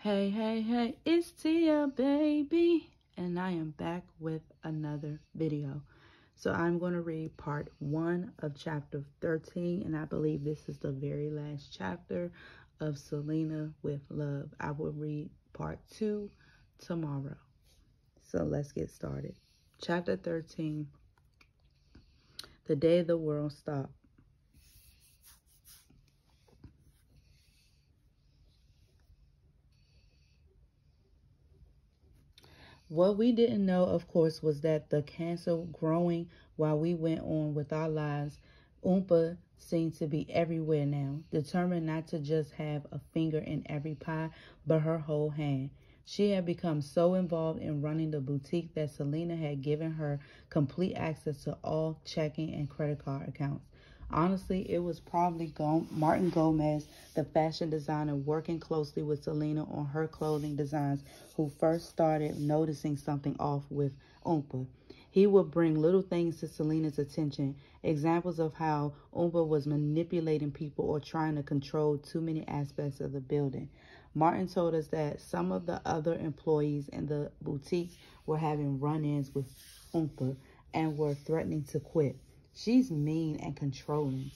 Hey, hey, hey, it's Tia, baby, and I am back with another video. So I'm going to read part 1 of chapter 13, and I believe this is the very last chapter of Selena with Love. I will read part 2 tomorrow. So let's get started. Chapter 13, The Day the World Stopped. What we didn't know, of course, was that the cancer growing while we went on with our lives. Oompa seemed to be everywhere now, determined not to just have a finger in every pie, but her whole hand. She had become so involved in running the boutique that Selena had given her complete access to all checking and credit card accounts. Honestly, it was probably Martin Gomez, the fashion designer working closely with Selena on her clothing designs, who first started noticing something off with Oompa. He would bring little things to Selena's attention, examples of how Oompa was manipulating people or trying to control too many aspects of the building. Martin told us that some of the other employees in the boutiques were having run-ins with Oompa and were threatening to quit. She's mean and controlling,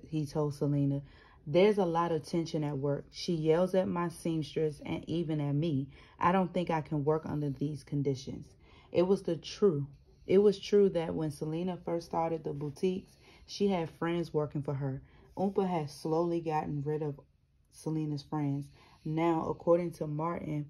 he told Selena. There's a lot of tension at work. She yells at my seamstress and even at me. I don't think I can work under these conditions. It was true that when Selena first started the boutiques, she had friends working for her. Oompa had slowly gotten rid of Selena's friends. Now, according to Martin,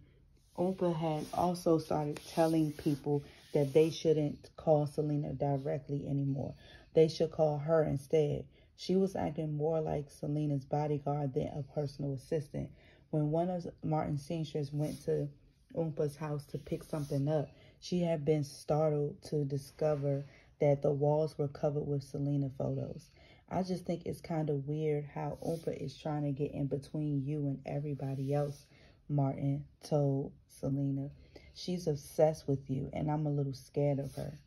Oompa had also started telling people that they shouldn't call Selena directly anymore. They should call her instead. She was acting more like Selena's bodyguard than a personal assistant. When one of Martin's seamstresses went to Oompa's house to pick something up, she had been startled to discover that the walls were covered with Selena photos. I just think it's kind of weird how Oompa is trying to get in between you and everybody else, Martin told Selena. She's obsessed with you, and I'm a little scared of her.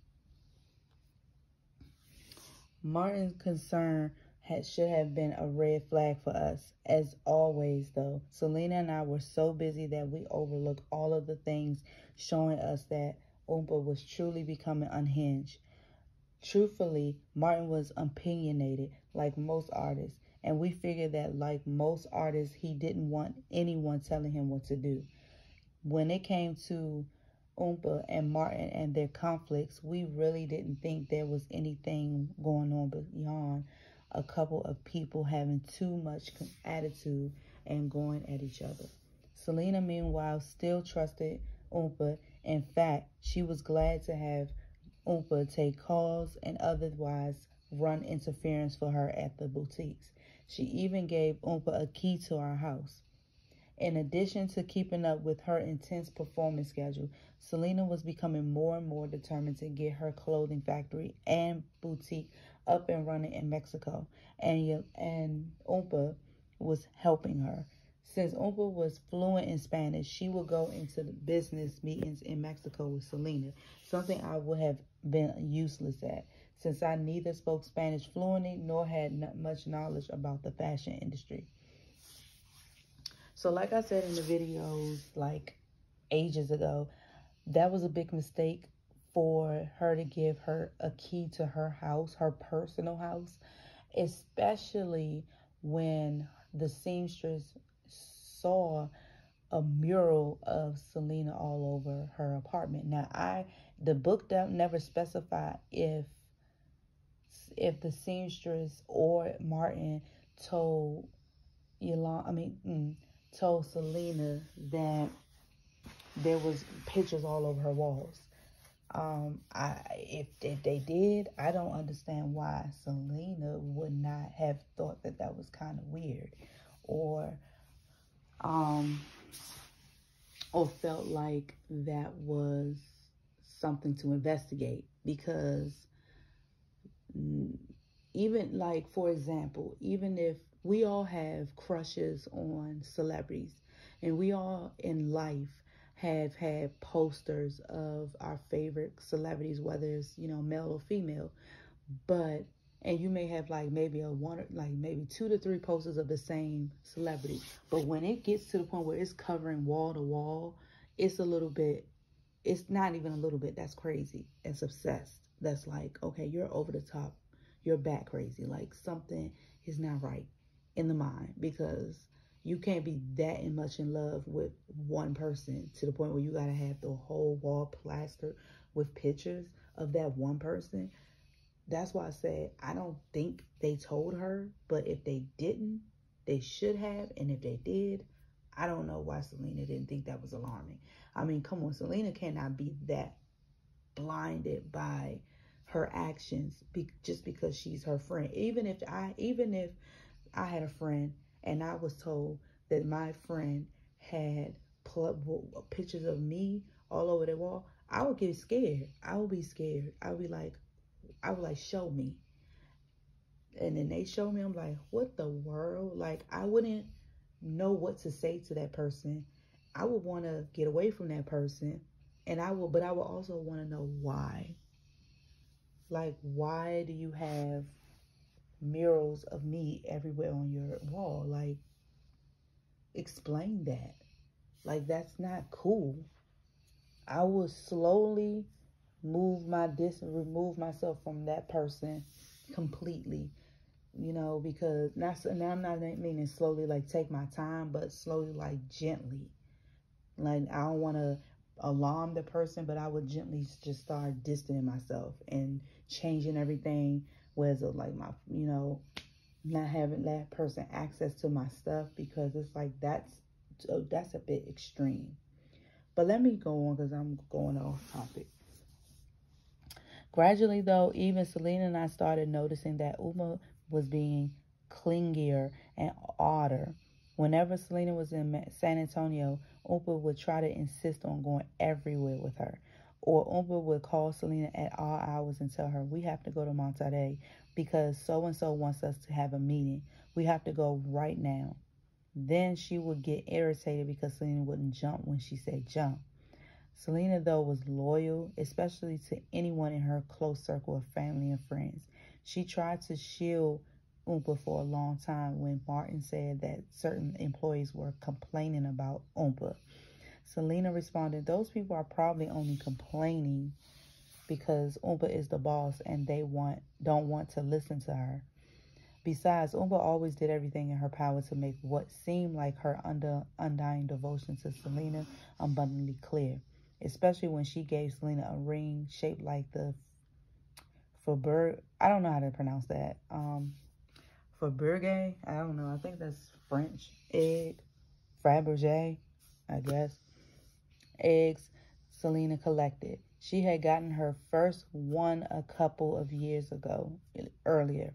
Martin's concern should have been a red flag for us. As always, though, Selena and I were so busy that we overlooked all of the things showing us that Oompa was truly becoming unhinged. Truthfully, Martin was opinionated, like most artists, and we figured that, like most artists, he didn't want anyone telling him what to do. When it came to Oompa and Martin and their conflicts, we really didn't think there was anything going on beyond a couple of people having too much attitude and going at each other. Selena, meanwhile, still trusted Oompa. In fact, she was glad to have Oompa take calls and otherwise run interference for her at the boutiques. She even gave Oompa a key to our house. In addition to keeping up with her intense performance schedule, Selena was becoming more and more determined to get her clothing factory and boutique up and running in Mexico, and Oompa was helping her. Since Oompa was fluent in Spanish, she would go into the business meetings in Mexico with Selena, something I would have been useless at, since I neither spoke Spanish fluently nor had much knowledge about the fashion industry. So like I said in the videos like ages ago, that was a big mistake for her to give her a key to her house, her personal house, especially when the seamstress saw a mural of Selena all over her apartment. Now, the book never specified if the seamstress or Martin told told Selena that there was pictures all over her walls. If they did, I don't understand why Selena would not have thought that that was kind of weird, or felt like that was something to investigate. Because even, like, for example, even if we all have crushes on celebrities, and we all in life have had posters of our favorite celebrities, whether it's, male or female, but and you may have like maybe maybe 2 to 3 posters of the same celebrity. But when it gets to the point where it's covering wall to wall, it's a little bit, it's not even a little bit, that's crazy. It's obsessed. That's like, okay, you're over the top. You're bat crazy. Like something is not right in the mind, because you can't be that much in love with one person to the point where you got to have the whole wall plastered with pictures of that one person. That's why I said I don't think they told her, but if they didn't, they should have. And if they did, I don't know why Selena didn't think that was alarming. I mean, come on, Selena cannot be that blinded by her actions just because she's her friend. Even if I had a friend and I was told that my friend had pictures of me all over the wall, I would get scared. I would be scared. I would like, show me. And then they show me, I'm like, what the world? Like, I wouldn't know what to say to that person. I would want to get away from that person. But I would also want to know why. Like, why do you have murals of me everywhere on your wall? Like, explain that. Like, that's not cool. I will slowly remove myself from that person completely, because now I'm not meaning slowly, like take my time, but slowly, like gently. Like, I don't want to alarm the person, but I would gently just start distancing myself and changing everything. Whereas like not having that person access to my stuff, because it's like that's a bit extreme. But let me go on, because I'm going off topic. Gradually, though, even Selena and I started noticing that Uma was being clingier and odder. Whenever Selena was in San Antonio, Uma would try to insist on going everywhere with her. Or Uma would call Selena at all hours and tell her, we have to go to Monterey because so-and-so wants us to have a meeting. We have to go right now. Then she would get irritated because Selena wouldn't jump when she said jump. Selena, though, was loyal, especially to anyone in her close circle of family and friends. She tried to shield Oompa for a long time when Martin said that certain employees were complaining about Oompa. Selena responded, those people are probably only complaining because Oompa is the boss and they don't want to listen to her. Besides, Oompa always did everything in her power to make what seemed like her undying devotion to Selena abundantly clear, especially when she gave Selena a ring shaped like the I don't know how to pronounce that. Faberge? I don't know. I think that's French. Egg. Faberge, I guess. Eggs Selena collected. She had gotten her first one a couple of years earlier.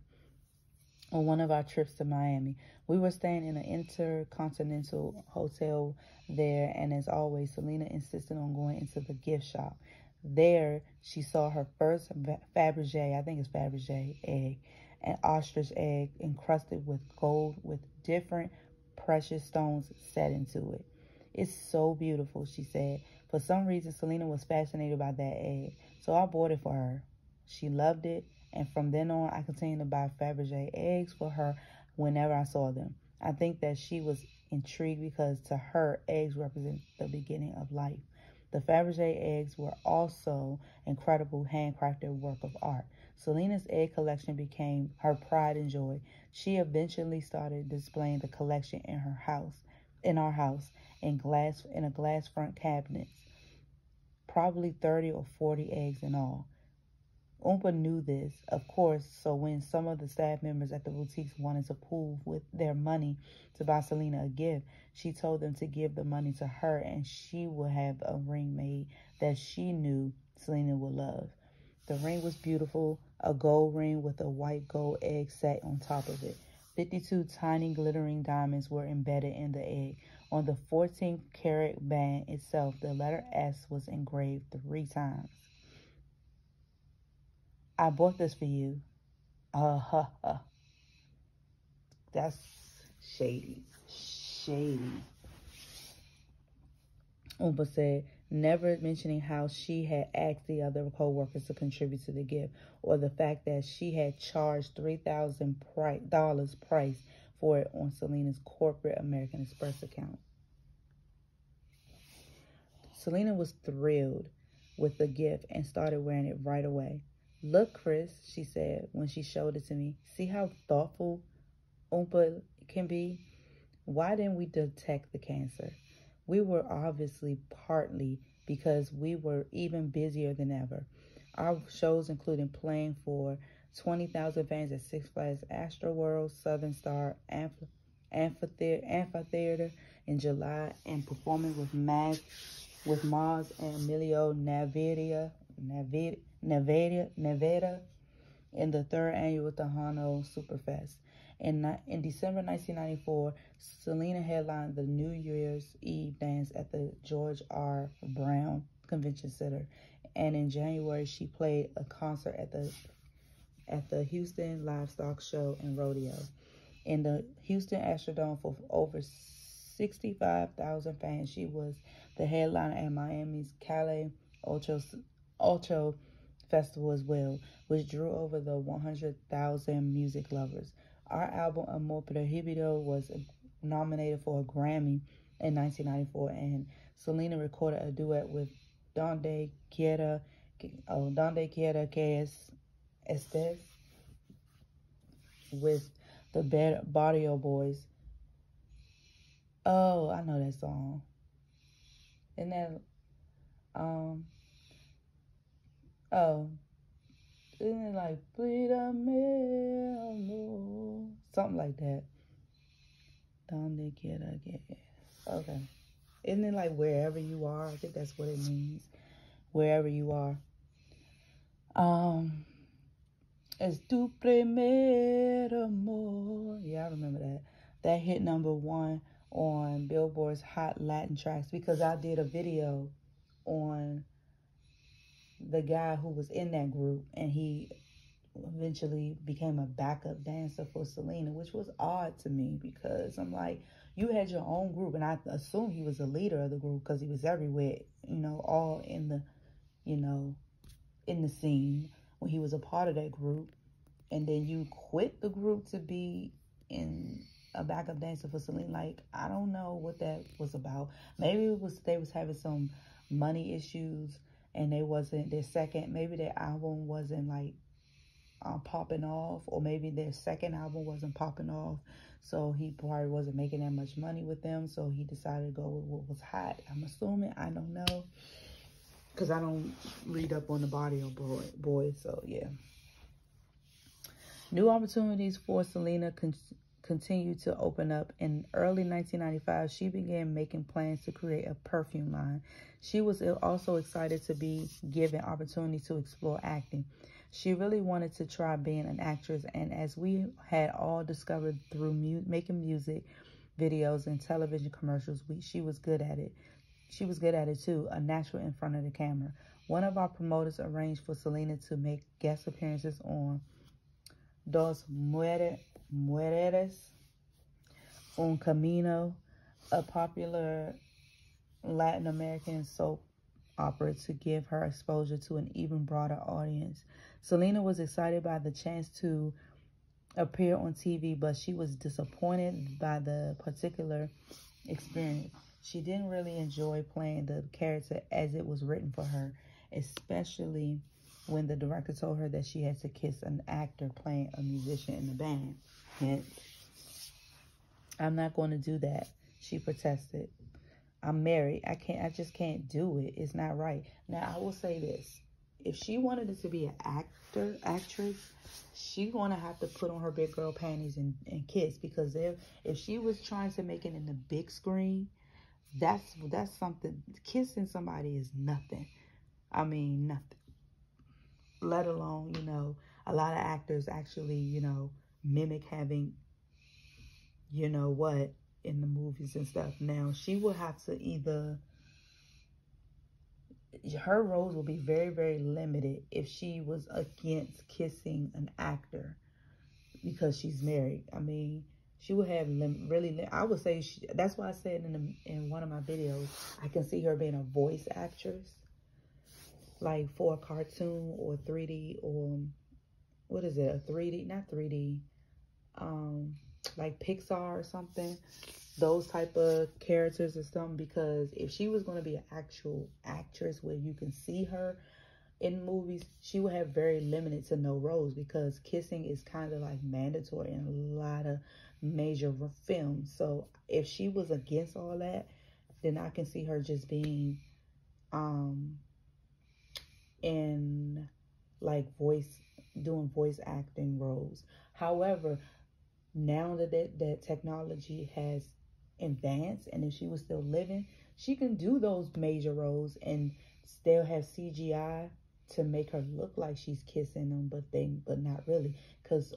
On one of our trips to Miami. We were staying in an intercontinental hotel there, and as always, Selena insisted on going into the gift shop. There, she saw her first Fabergé, I think it's Fabergé egg, an ostrich egg encrusted with gold with different precious stones set into it. It's so beautiful, she said. For some reason, Selena was fascinated by that egg, so I bought it for her. She loved it, and from then on, I continued to buy Fabergé eggs for her whenever I saw them. I think that she was intrigued because to her, eggs represent the beginning of life. The Fabergé eggs were also incredible handcrafted work of art. Selena's egg collection became her pride and joy. She eventually started displaying the collection in our house, in a glass front cabinet, probably 30 or 40 eggs in all. Oompa knew this, of course, so when some of the staff members at the boutiques wanted to pool with their money to buy Selena a gift, she told them to give the money to her and she would have a ring made that she knew Selena would love. The ring was beautiful, a gold ring with a white gold egg set on top of it. 52 tiny glittering diamonds were embedded in the egg. On the 14-karat band itself, the letter S was engraved 3 times. I bought this for you. That's shady. Shady. Umpa said, never mentioning how she had asked the other co-workers to contribute to the gift, or the fact that she had charged $3,000 price for it on Selena's corporate American Express account. Selena was thrilled with the gift and started wearing it right away. Look, Chris, she said when she showed it to me. See how thoughtful Oompa can be? Why didn't we detect the cancer? We were obviously partly because we were even busier than ever. Our shows included playing for 20,000 fans at Six Flags Astroworld, Southern Star Amphitheater in July, and performing with Maz and Emilio Nevada in the third annual Tejano Superfest. In December 1994, Selena headlined the New Year's Eve dance at the George R. Brown Convention Center, and in January she played a concert at the Houston Livestock Show and Rodeo. In the Houston Astrodome for over 65,000 fans, she was the headliner at Miami's Calle Ocho Festival as well, which drew over the 100,000 music lovers. Our album Amor Prohibido was nominated for a Grammy in 1994, and Selena recorded a duet with Donde Quiera Que Estés with the Barrio Boys. Oh, I know that song. Isn't that, isn't it like, something like that. Donde quiera que. Okay. Isn't it like wherever you are? I think that's what it means. Wherever you are. Es tu primer amor. Yeah, I remember that. That hit #1 on Billboard's Hot Latin Tracks because I did a video on the guy who was in that group, and he eventually became a backup dancer for Selena, which was odd to me because I'm like, you had your own group, and I assume he was the leader of the group because he was everywhere, all in the, in the scene when he was a part of that group, and then you quit the group to be in a backup dancer for Selena. Like, I don't know what that was about. Maybe they was having some money issues, and maybe their album wasn't like popping off, or maybe their second album wasn't popping off, so he probably wasn't making that much money with them, so he decided to go with what was hot. I'm assuming. I don't know, because I don't read up on the Barrio Boys, so yeah. New opportunities for Selena continued to open up. In early 1995, she began making plans to create a perfume line. She was also excited to be given opportunity to explore acting. She really wanted to try being an actress, and as we had all discovered through making music videos and television commercials, she was good at it. She was good at it too, a natural in front of the camera. One of our promoters arranged for Selena to make guest appearances on Dos Mujeres, Un Camino, a popular Latin American soap opera, to give her exposure to an even broader audience. Selena was excited by the chance to appear on TV, but she was disappointed by the particular experience. She didn't really enjoy playing the character as it was written for her, especially when the director told her that she had to kiss an actor playing a musician in the band. Hence, I'm not going to do that, she protested. I'm married. I just can't do it. It's not right. Now, I will say this. If she wanted it to be an actress, she's going to have to put on her big girl panties and kiss, because if she was trying to make it in the big screen, that's something. Kissing somebody is nothing. I mean, nothing. Let alone, a lot of actors actually, mimic having, what, in the movies and stuff. Now, she will have to either, her roles will be very, very limited if she was against kissing an actor because she's married. I mean, She would have I would say that's why I said in one of my videos, I can see her being a voice actress, like for a cartoon or 3D, or what is it, a 3D, not 3D, like Pixar or something, those type of characters or something. Because if she was going to be an actual actress where you can see her in movies, she would have very limited to no roles, because kissing is kind of like mandatory in a lot of major films. So if she was against all that, then I can see her just being in like doing voice acting roles. However, now that technology has advanced, and if she was still living, she can do those major roles and still have CGI to make her look like she's kissing them, but not really. Because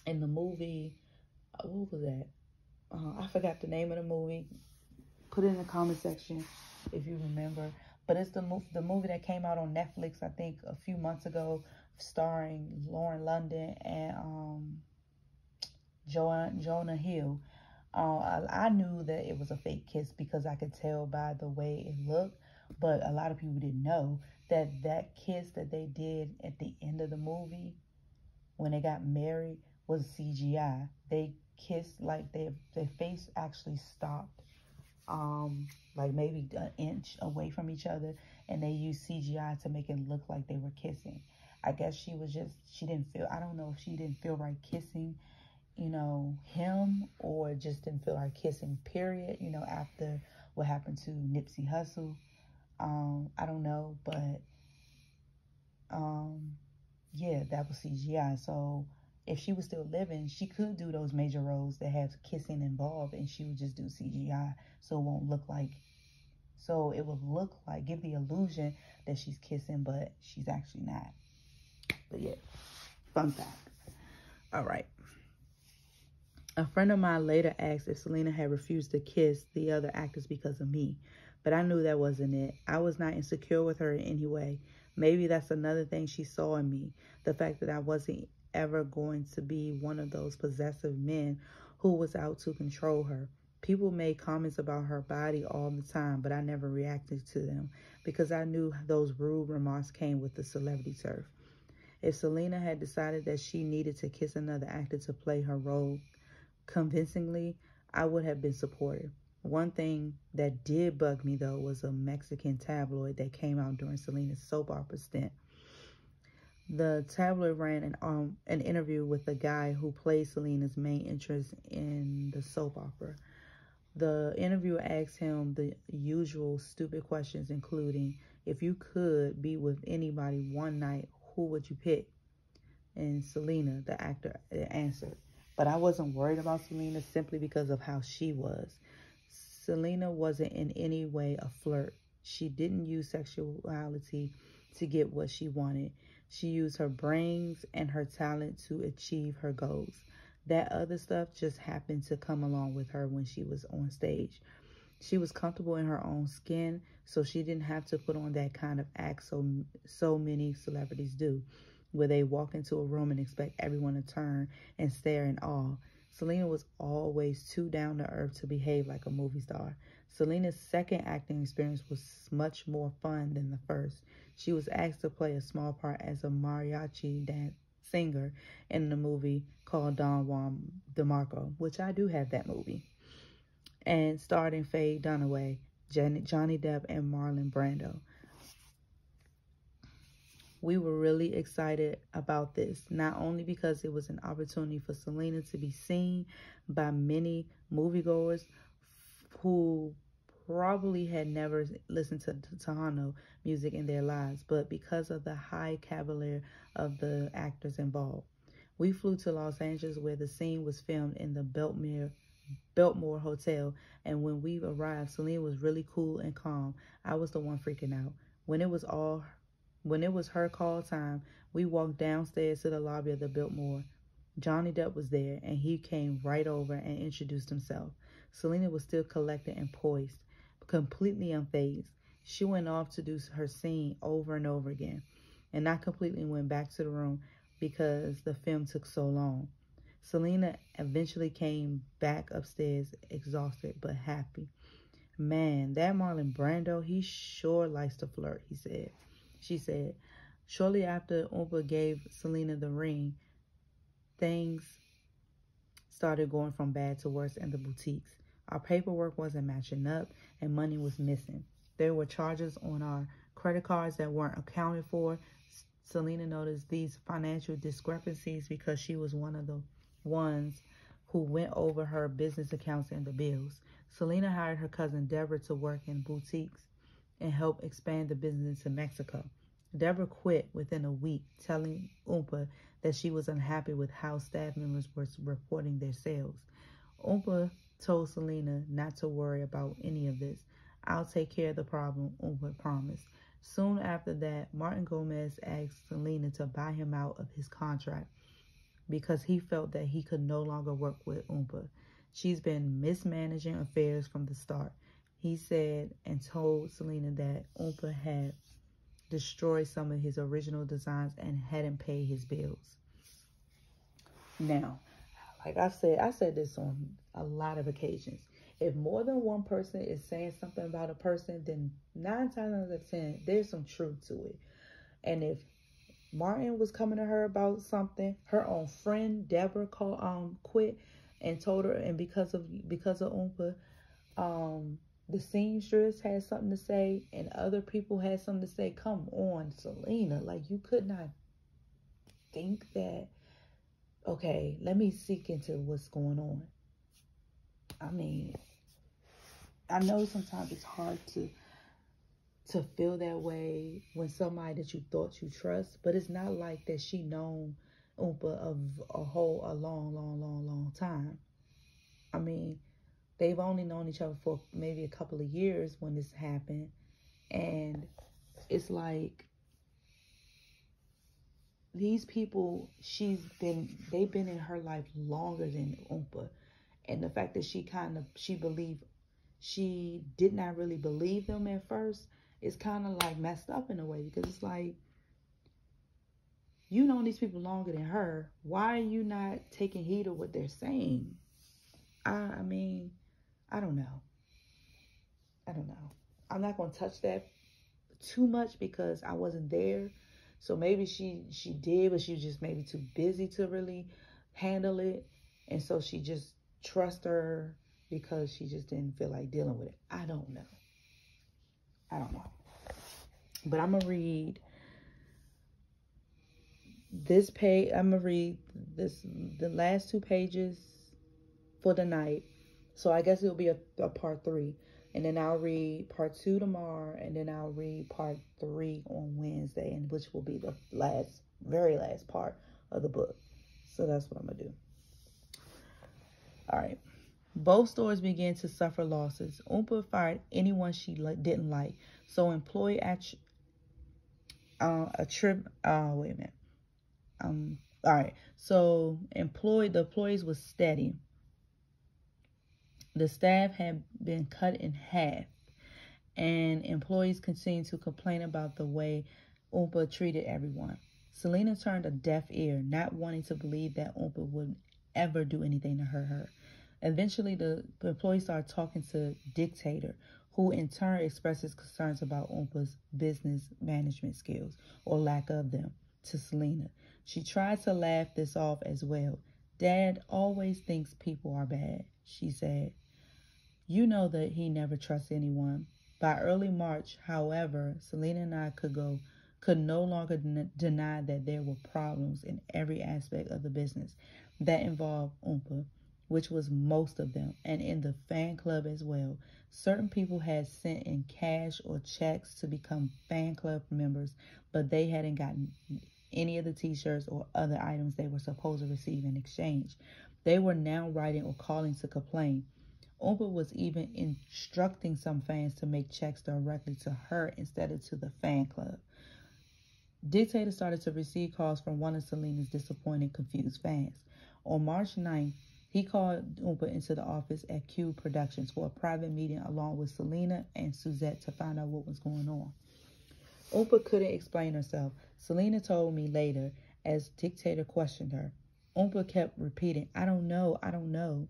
in the movie, what was that? I forgot the name of the movie. Put it in the comment section if you remember. But it's the movie that came out on Netflix, I think, a few months ago, starring Lauren London and Jonah Hill. I knew that it was a fake kiss because I could tell by the way it looked, but a lot of people didn't know that kiss that they did at the end of the movie when they got married was CGI. They kissed like their face actually stopped, like maybe an inch away from each other, and they used CGI to make it look like they were kissing. I guess she didn't feel, I don't know if she didn't feel right kissing, him, or just didn't feel like kissing, period, after what happened to Nipsey Hussle. I don't know, but, yeah, that was CGI. So if she was still living, she could do those major roles that have kissing involved, and she would just do CGI. So it won't look like, so it would look like, give the illusion that she's kissing, but she's actually not. But yeah, fun fact. All right. A friend of mine later asked if Selena had refused to kiss the other actors because of me, but I knew that wasn't it. I was not insecure with her in any way. Maybe that's another thing she saw in me, the fact that I wasn't ever going to be one of those possessive men who was out to control her. People made comments about her body all the time, but I never reacted to them because I knew those rude remarks came with the celebrity turf. If Selena had decided that she needed to kiss another actor to play her role convincingly, I would have been supportive. One thing that did bug me, though, was a Mexican tabloid that came out during Selena's soap opera stint. The tabloid ran an interview with the guy who played Selena's main interest in the soap opera. The interviewer asked him the usual stupid questions, including, if you could be with anybody one night, who would you pick? And Selena, the actor, answered. But I wasn't worried about Selena simply because of how she was. Selena wasn't in any way a flirt. She didn't use sexuality to get what she wanted. She used her brains and her talent to achieve her goals. That other stuff just happened to come along with her when she was on stage. She was comfortable in her own skin, so she didn't have to put on that kind of act so many celebrities do, where they walk into a room and expect everyone to turn and stare in awe. Selena was always too down to earth to behave like a movie star. Selena's second acting experience was much more fun than the first. She was asked to play a small part as a mariachi dance singer in the movie called Don Juan DeMarco, which I do have that movie, and starring Faye Dunaway, Johnny Depp, and Marlon Brando. We were really excited about this, not only because it was an opportunity for Selena to be seen by many moviegoers who probably had never listened to Tejano music in their lives, but because of the high caliber of the actors involved. We flew to Los Angeles, where the scene was filmed in the Biltmore Hotel, and when we arrived, Selena was really cool and calm. I was the one freaking out. When it was her call time, we walked downstairs to the lobby of the Biltmore. Johnny Depp was there, and he came right over and introduced himself. Selena was still collected and poised, completely unfazed. She went off to do her scene over and over again, and I completely went back to the room because the film took so long. Selena eventually came back upstairs, exhausted but happy. Man, that Marlon Brando, he sure likes to flirt, he said. She said, shortly after Oompa gave Selena the ring, things started going from bad to worse in the boutiques. Our paperwork wasn't matching up and money was missing. There were charges on our credit cards that weren't accounted for. Selena noticed these financial discrepancies because she was one of the ones who went over her business accounts and the bills. Selena hired her cousin Deborah to work in boutiques and help expand the business in Mexico. Deborah quit within a week, telling Oompa that she was unhappy with how staff members were reporting their sales. Oompa told Selena not to worry about any of this. I'll take care of the problem, Oompa promised. Soon after that, Martin Gomez asked Selena to buy him out of his contract because he felt that he could no longer work with Oompa. She's been mismanaging affairs from the start, he said, and told Selena that Oompa had destroyed some of his original designs and hadn't paid his bills. Now, like I said this on a lot of occasions. If more than one person is saying something about a person, then 9 times out of 10, there's some truth to it. And if Martin was coming to her about something, her own friend Deborah quit and told her, and because of Oompa, the seamstress had something to say, and other people had something to say. Come on, Selena, like you could not think that, okay, let me seek into what's going on. I mean, I know sometimes it's hard to feel that way when somebody that you thought you trust, but it's not like that she known Oompa of a long time. I mean, they've only known each other for maybe a couple of years when this happened, and it's like these people, they've been in her life longer than Oompa, and the fact that she did not really believe them at first is kind of like messed up in a way, because it's like, you know these people longer than her. Why are you not taking heed of what they're saying? I mean, I don't know. I'm not going to touch that too much because I wasn't there. So maybe she did, but she was just maybe too busy to really handle it. And so she just trust her because she just didn't feel like dealing with it. I don't know. But I'm going to read this page. I'm going to read the last 2 pages for the night. So I guess it'll be a part 3. And then I'll read part 2 tomorrow. And then I'll read part 3 on Wednesday, and which will be the very last part of the book. So that's what I'm going to do. All right. Both stores began to suffer losses. Oompa fired anyone she didn't like. So So the employees was steady. The staff had been cut in half, and employees continued to complain about the way Oompa treated everyone. Selena turned a deaf ear, not wanting to believe that Oompa would ever do anything to hurt her. Eventually, the employees started talking to Dictator, who in turn expressed his concerns about Oompa's business management skills, or lack of them, to Selena. She tried to laugh this off as well. Dad always thinks people are bad, she said. You know that he never trusts anyone. By early March, however, Selena and I could no longer deny that there were problems in every aspect of the business that involved Oompa, which was most of them, and in the fan club as well. Certain people had sent in cash or checks to become fan club members, but they hadn't gotten any of the t-shirts or other items they were supposed to receive in exchange. They were now writing or calling to complain. Oompa was even instructing some fans to make checks directly to her instead of to the fan club. Dictator started to receive calls from one of Selena's disappointed, confused fans. On March 9th, he called Oompa into the office at Q Productions for a private meeting along with Selena and Suzette to find out what was going on. Oompa couldn't explain herself. Selena told me later as Dictator questioned her. Oompa kept repeating, I don't know, I don't know.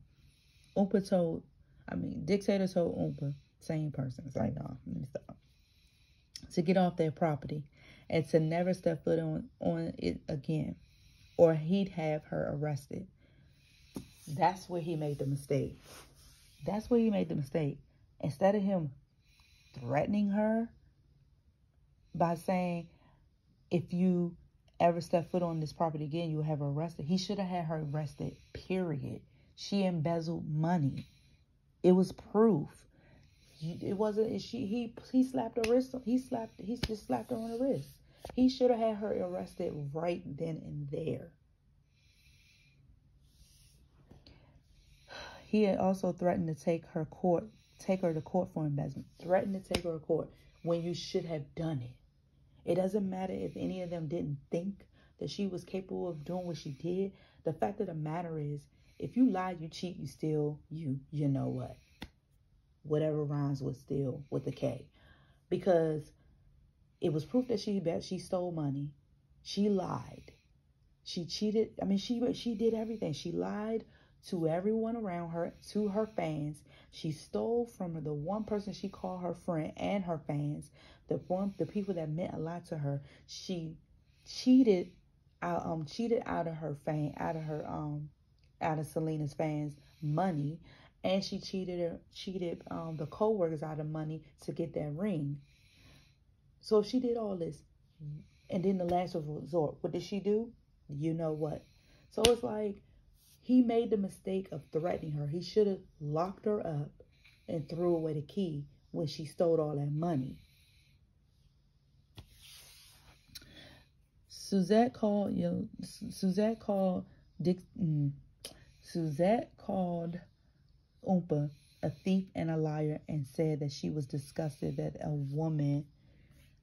Dictator told Oompa, same person. It's like, no, let me stop. To get off their property and to never step foot on it again, or he'd have her arrested. That's where he made the mistake. That's where he made the mistake. Instead of him threatening her by saying, if you ever step foot on this property again, you'll have her arrested. He should have had her arrested, period. She embezzled money. It was proof. It wasn't, he slapped her wrist. He just slapped her on the wrist. He should have had her arrested right then and there. He had also threatened to take her to court for embezzlement. Threatened to take her to court when you should have done it. It doesn't matter if any of them didn't think that she was capable of doing what she did. The fact of the matter is, if you lie, you cheat, you steal, you know what? Whatever rhymes with steal with a K. Because it was proof that she stole money. She lied. She cheated. I mean, she did everything. She lied to everyone around her, to her fans. She stole from the one person she called her friend and her fans, the people that meant a lot to her. She cheated out of Selena's fans money, and she cheated the co-workers out of money to get that ring. So if she did all this, and then the last resort, what did she do? You know what? So it's like, he made the mistake of threatening her. He should have locked her up and threw away the key when she stole all that money. Suzette called Oompa a thief and a liar, and said that she was disgusted that a woman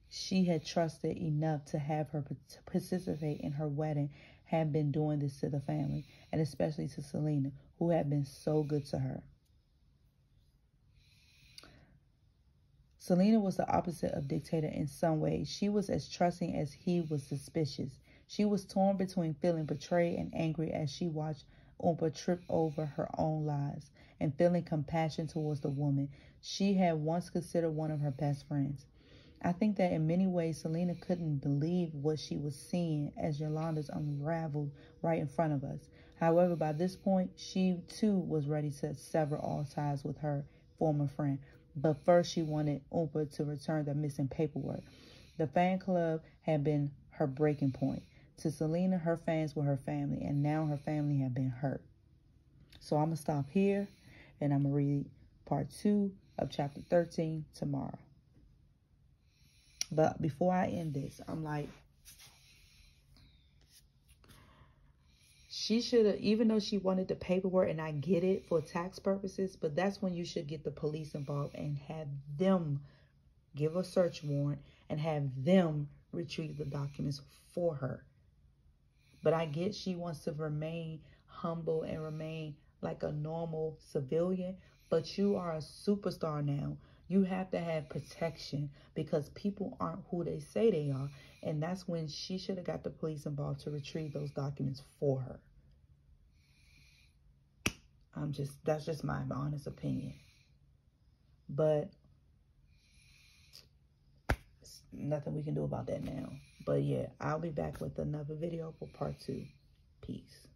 she had trusted enough to have her participate in her wedding had been doing this to the family, and especially to Selena, who had been so good to her. Selena was the opposite of Dictator in some ways. She was as trusting as he was suspicious. She was torn between feeling betrayed and angry as she watched Oompa trip over her own lies, and feeling compassion towards the woman she had once considered one of her best friends. I think that in many ways, Selena couldn't believe what she was seeing as Yolanda's unraveled right in front of us. However, by this point, she too was ready to sever all ties with her former friend. But first, she wanted Oompa to return the missing paperwork. The fan club had been her breaking point. To Selena, her fans were her family, and now her family had been hurt. So I'm going to stop here, and I'm going to read part 2 of chapter 13 tomorrow. But before I end this, I'm like, she should have, even though she wanted the paperwork, and I get it for tax purposes, but that's when you should get the police involved and have them give a search warrant and have them retrieve the documents for her. But I get she wants to remain humble and remain like a normal civilian, but you are a superstar now. You have to have protection because people aren't who they say they are. And that's when she should have got the police involved to retrieve those documents for her. That's just my honest opinion. But nothing we can do about that now. But yeah, I'll be back with another video for part 2. Peace.